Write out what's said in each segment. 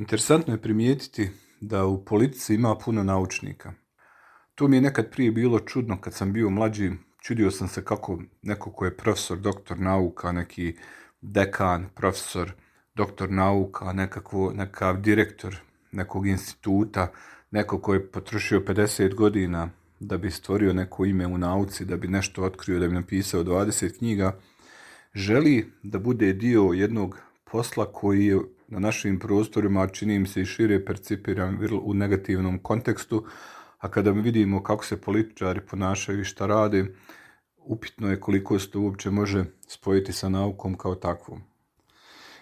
Interesantno je primijetiti da u politici ima puno naučnika. To mi je nekad prije bilo čudno kad sam bio mlađi. Čudio sam se kako neko ko je profesor, doktor nauka, neki dekan, profesor, doktor nauka, nekakav direktor nekog instituta, neko ko je potrošio 50 godina da bi stvorio neko ime u nauci, da bi nešto otkrio, da bi napisao 20 knjiga, želi da bude dio jednog posla koji je na našim prostorima, čini im se i šire percipiran u negativnom kontekstu, a kada vidimo kako se političari ponašaju i šta rade, upitno je koliko se to uopće može spojiti sa naukom kao takvom.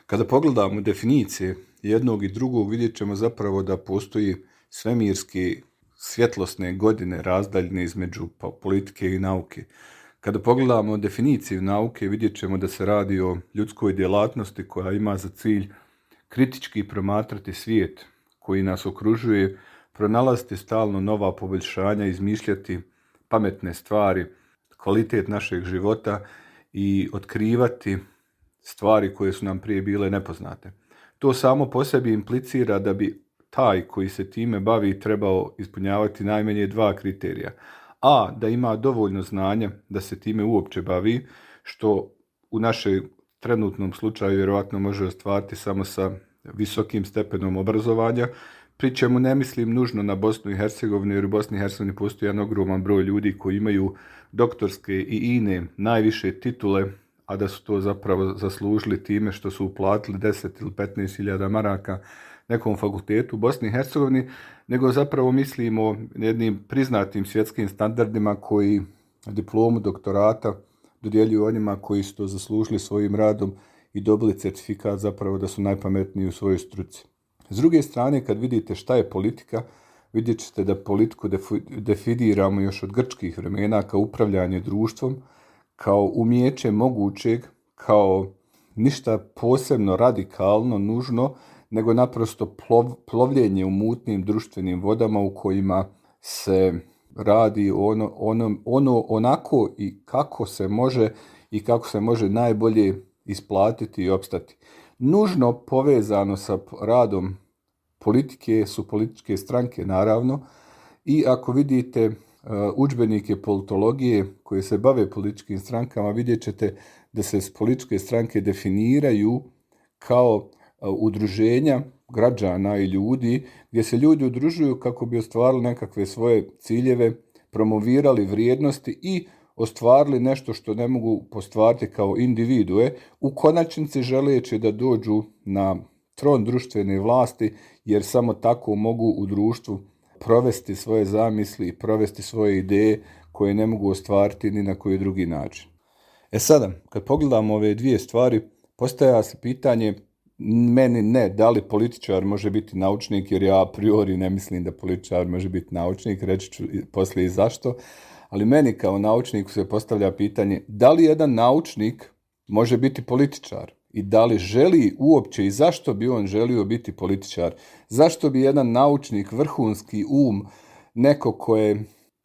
Kada pogledamo definicije jednog i drugog, vidjet ćemo zapravo da postoji svemirske svjetlosne godine razdaljne između politike i nauke. Kada pogledamo definiciju nauke, vidjet ćemo da se radi o ljudskoj djelatnosti koja ima za cilj kritički promatrati svijet koji nas okružuje, pronalaziti stalno nova poboljšanja, izmišljati pametne stvari, kvalitet našeg života i otkrivati stvari koje su nam prije bile nepoznate. To samo po sebi implicira da bi taj koji se time bavi trebao ispunjavati najmanje 2 kriterija. A, da ima dovoljno znanja da se time uopće bavi, što u našem trenutnom slučaju vjerojatno može ostvariti samo sa visokim stepenom obrazovanja, pri čemu ne mislim nužno na Bosnu i Hercegovinu, jer u Bosni i Hercegovini postoji jedan ogroman broj ljudi koji imaju doktorske i ine najviše titule, a da su to zapravo zaslužili time što su uplatili 10 ili 15 hiljada maraka nekom fakultetu u Bosni i Hercegovini, nego zapravo mislimo o jednim priznatim svjetskim standardima koji diplomu doktorata dodjeljuju onima koji su to zaslužili svojim radom i dobili certifikat zapravo da su najpametniji u svojoj struci. S druge strane, kad vidite šta je politika, vidjet ćete da politiku definiramo još od grčkih vremena kao upravljanje društvom, kao umijeće mogućeg, kao ništa posebno radikalno, nužno, nego naprosto plovljenje u mutnim društvenim vodama u kojima se radi onako i kako se može najbolje isplatiti i opstati. Nužno povezano sa radom politike su političke stranke, naravno, i ako vidite udžbenike politologije koje se bave političkim strankama, vidjet ćete da se političke stranke definiraju kao udruženja građana i ljudi, gdje se ljudi udružuju kako bi ostvarili nekakve svoje ciljeve, promovirali vrijednosti i ostvarili nešto što ne mogu postvariti kao individue, u konačnici želeći da dođu na tron društvene vlasti, jer samo tako mogu u društvu provesti svoje zamisli i provesti svoje ideje koje ne mogu ostvariti ni na koji drugi način. Sada, kad pogledamo ove dvije stvari, postavlja se pitanje, meni ne, da li političar može biti naučnik, jer ja a priori ne mislim da političar može biti naučnik, reći ću poslije i zašto, ali meni kao naučniku se postavlja pitanje da li jedan naučnik može biti političar i da li želi uopće i zašto bi on želio biti političar. Zašto bi jedan naučnik, vrhunski neko ko je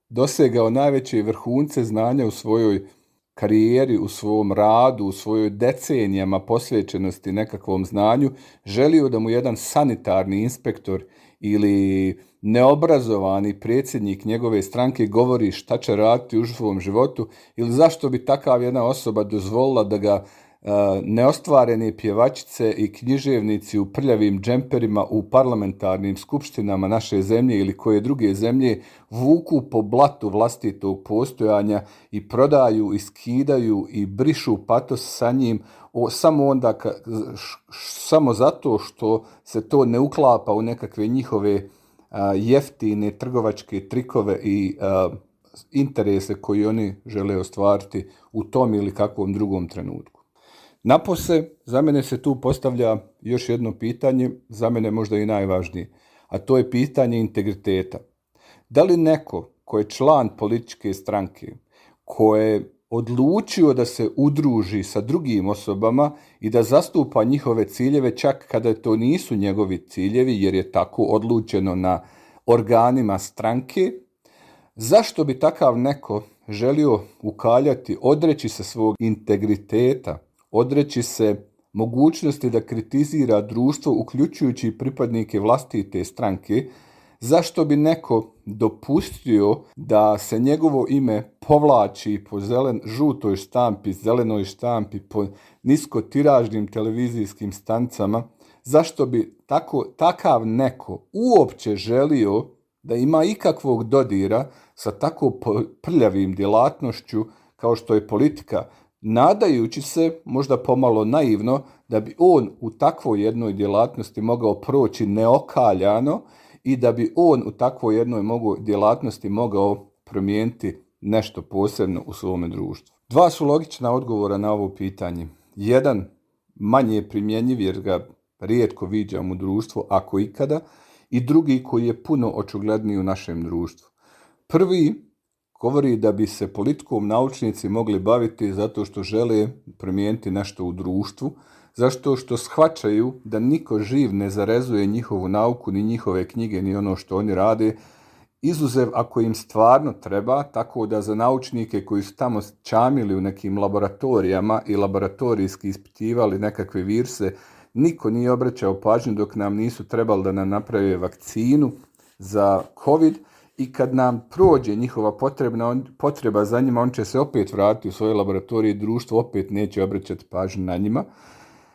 dosegao najveće vrhunce znanja u svojoj karijeri, u svom radu, u svojoj decenijama posvećenosti nekakvom znanju, želio da mu jedan sanitarni inspektor ili neobrazovani predsjednik njegove stranke govori šta će raditi u svom životu, ili zašto bi takav jedna osoba dozvolila da ga neostvarene pjevačice i književnici u prljavim džemperima u parlamentarnim skupštinama naše zemlje ili koje druge zemlje vuku po blatu vlastitog postojanja i prodaju i skidaju i brišu patos sa njim samo zato što se to ne uklapa u nekakve njihove jeftine trgovačke trikove i interese koji oni žele ostvariti u tom ili kakvom drugom trenutku. Napose, za mene se tu postavlja još jedno pitanje, za mene možda i najvažnije, a to je pitanje integriteta. Da li neko ko je član političke stranke, ko je odlučio da se udruži sa drugim osobama i da zastupa njihove ciljeve čak kada to nisu njegovi ciljevi, jer je tako odlučeno na organima stranke, zašto bi takav neko želio ukaljati, odreći se svog integriteta, odreći se mogućnosti da kritizira društvo uključujući i pripadnike vlastite stranke, zašto bi neko dopustio da se njegovo ime povlači po žutoj štampi, zelenoj štampi, po niskotiražnim televizijskim stancama? Zašto bi takav neko uopće želio da ima ikakvog dodira sa tako prljavim djelatnošću kao što je politika, nadajući se, možda pomalo naivno, da bi on u takvoj jednoj djelatnosti mogao proći neokaljano i da bi on u takvoj jednoj djelatnosti mogao promijeniti nešto posebno u svome društvu? Dva su logična odgovora na ovo pitanje. Jedan, manje primjenjiv jer ga rijetko viđam u društvu, ako ikada, i drugi koji je puno očigledniji u našem društvu. Prvi govori da bi se politikom naučnici mogli baviti zato što žele promijeniti nešto u društvu, zato što shvaćaju da niko živ ne zarezuje njihovu nauku, ni njihove knjige, ni ono što oni rade, izuzev ako im stvarno treba, tako da za naučnike koji su tamo čamili u nekim laboratorijama i laboratorijski ispitivali nekakve viruse, niko nije obraćao pažnju dok nam nisu trebali da nam naprave vakcinu za COVID, i kad nam prođe njihova potreba za njima, on će se opet vratiti u svoje laboratorije i društvo opet neće obraćati pažnju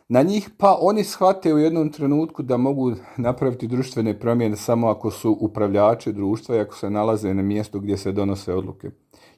na njih, pa oni shvate u jednom trenutku da mogu napraviti društvene promjene samo ako su upravljači društva i ako se nalaze na mjestu gdje se donose odluke.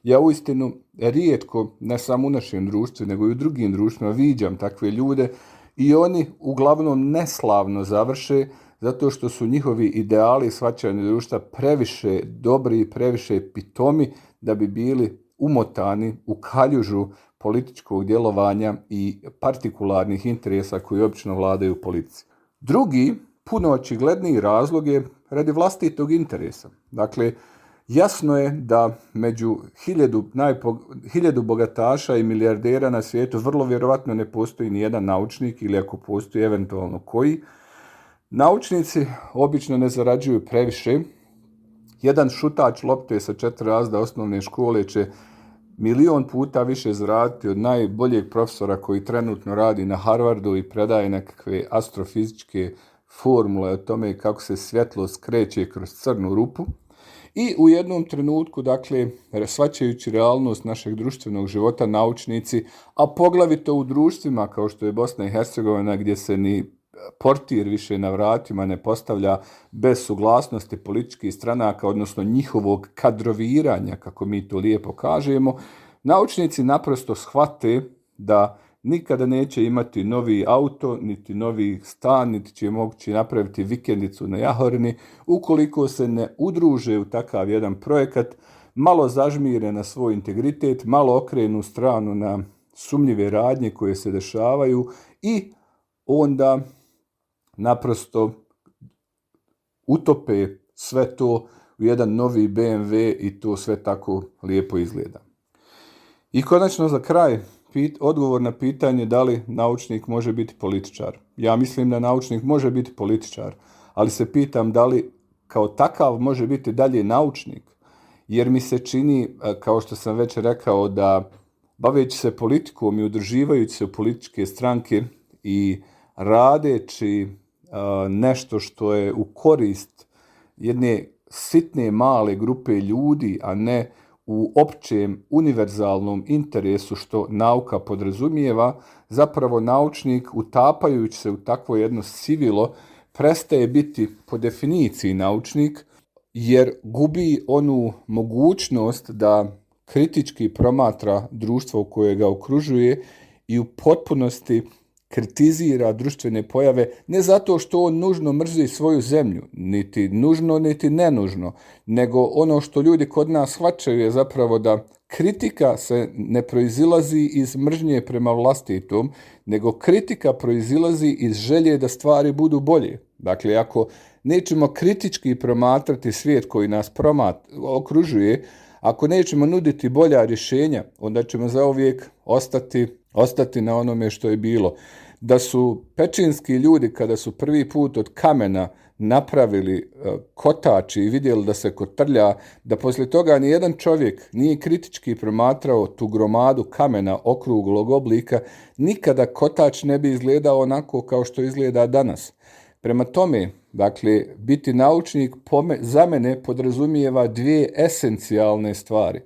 Ja uistinu rijetko, ne samo u našem društvu, nego i u drugim društvima viđam takve ljude i oni uglavnom neslavno završe zato što su njihovi ideali shvaćanja društva previše dobri i previše pitomi da bi bili umotani u kaljužu političkog djelovanja i partikularnih interesa koji obično vladaju u politici. Drugi, puno očigledniji razlog je radi vlastitog interesa. Dakle, jasno je da među 1000 bogataša i milijardera na svijetu vrlo vjerojatno ne postoji ni jedan naučnik, ili ako postoji eventualno koji. Naučnici obično ne zarađuju previše. Jedan šutač lopte sa 4 razreda osnovne škole će 1.000.000 puta više zaraditi od najboljeg profesora koji trenutno radi na Harvardu i predaje nekakve astrofizičke formule o tome kako se svjetlo skreće kroz crnu rupu. I u jednom trenutku, dakle, shvaćajući realnost našeg društvenog života, naučnici, a poglavito u društvima kao što je Bosna i Hercegovina, gdje se ni portir više na vratima ne postavlja bez suglasnosti političkih stranaka, odnosno njihovog kadroviranja, kako mi to lijepo kažemo, naučnici naprosto shvate da nikada neće imati novi auto, niti novi stan, niti će moći napraviti vikendicu na Jahorni, ukoliko se ne udruže u takav jedan projekat, malo zažmire na svoj integritet, malo okrenu stranu na sumnjive radnje koje se dešavaju i onda naprosto utope sve to u jedan novi BMW i to sve tako lijepo izgleda. I konačno za kraj, odgovor na pitanje da li naučnik može biti političar. Ja mislim da naučnik može biti političar, ali se pitam da li kao takav može biti dalje naučnik, jer mi se čini, kao što sam već rekao, da baveći se politikom i udruživajući se u političke stranke i radeći nešto što je u korist jedne sitne male grupe ljudi, a ne u općem univerzalnom interesu što nauka podrazumijeva, zapravo naučnik, utapajući se u takvo jedno sivilo, prestaje biti po definiciji naučnik, jer gubi onu mogućnost da kritički promatra društvo u koje ga okružuje i u potpunosti kritizira društvene pojave, ne zato što on nužno mrzi svoju zemlju, niti nužno, niti nenužno, nego ono što ljudi kod nas shvaćaju je zapravo da kritika se ne proizilazi iz mržnje prema vlastitom, nego kritika proizilazi iz želje da stvari budu bolje. Dakle, ako nećemo kritički promatrati svijet koji nas okružuje, ako nećemo nuditi bolja rješenja, onda ćemo zauvijek ostati na onome što je bilo. da su pečinski ljudi kada su prvi put od kamena napravili kotači i vidjeli da se kotrlja, da poslije toga nijedan čovjek nije kritički promatrao tu gromadu kamena okruglog oblika, nikada kotač ne bi izgledao onako kao što izgleda danas. Prema tome, dakle, biti naučnik za mene podrazumijeva dvije esencijalne stvari.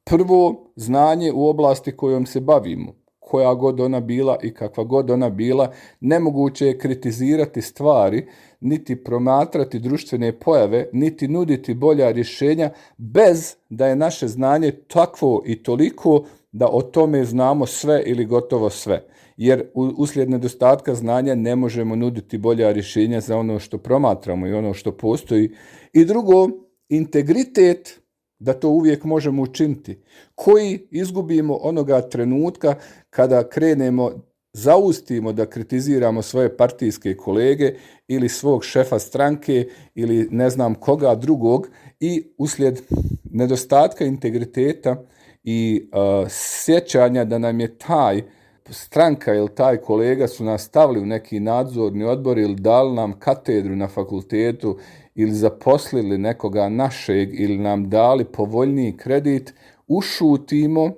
Prvo, znanje u oblasti kojom se bavimo, koja god ona bila i kakva god ona bila, nemoguće je kritizirati stvari, niti promatrati društvene pojave, niti nuditi bolja rješenja, bez da je naše znanje takvo i toliko da o tome znamo sve ili gotovo sve. Jer uslijed nedostatka znanja ne možemo nuditi bolja rješenja za ono što promatramo i ono što postoji. I drugo, integritet, da to uvijek možemo učiniti, koji izgubimo onoga trenutka kada krenemo, zaustimo da kritiziramo svoje partijske kolege ili svog šefa stranke ili ne znam koga drugog i uslijed nedostatka integriteta i sjećanja da nam je taj stranka ili taj kolega su nas stavili u neki nadzorni odbor ili dali nam katedru na fakultetu ili zaposlili nekoga našeg ili nam dali povoljniji kredit, ušutimo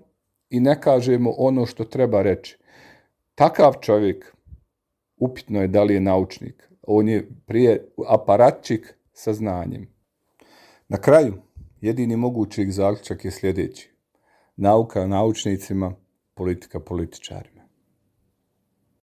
i ne kažemo ono što treba reći. Takav čovjek, upitno je da li je naučnik. On je prije aparatčik sa znanjem. Na kraju, jedini mogući zaključak je sljedeći. Nauka naučnicima, politika političarima.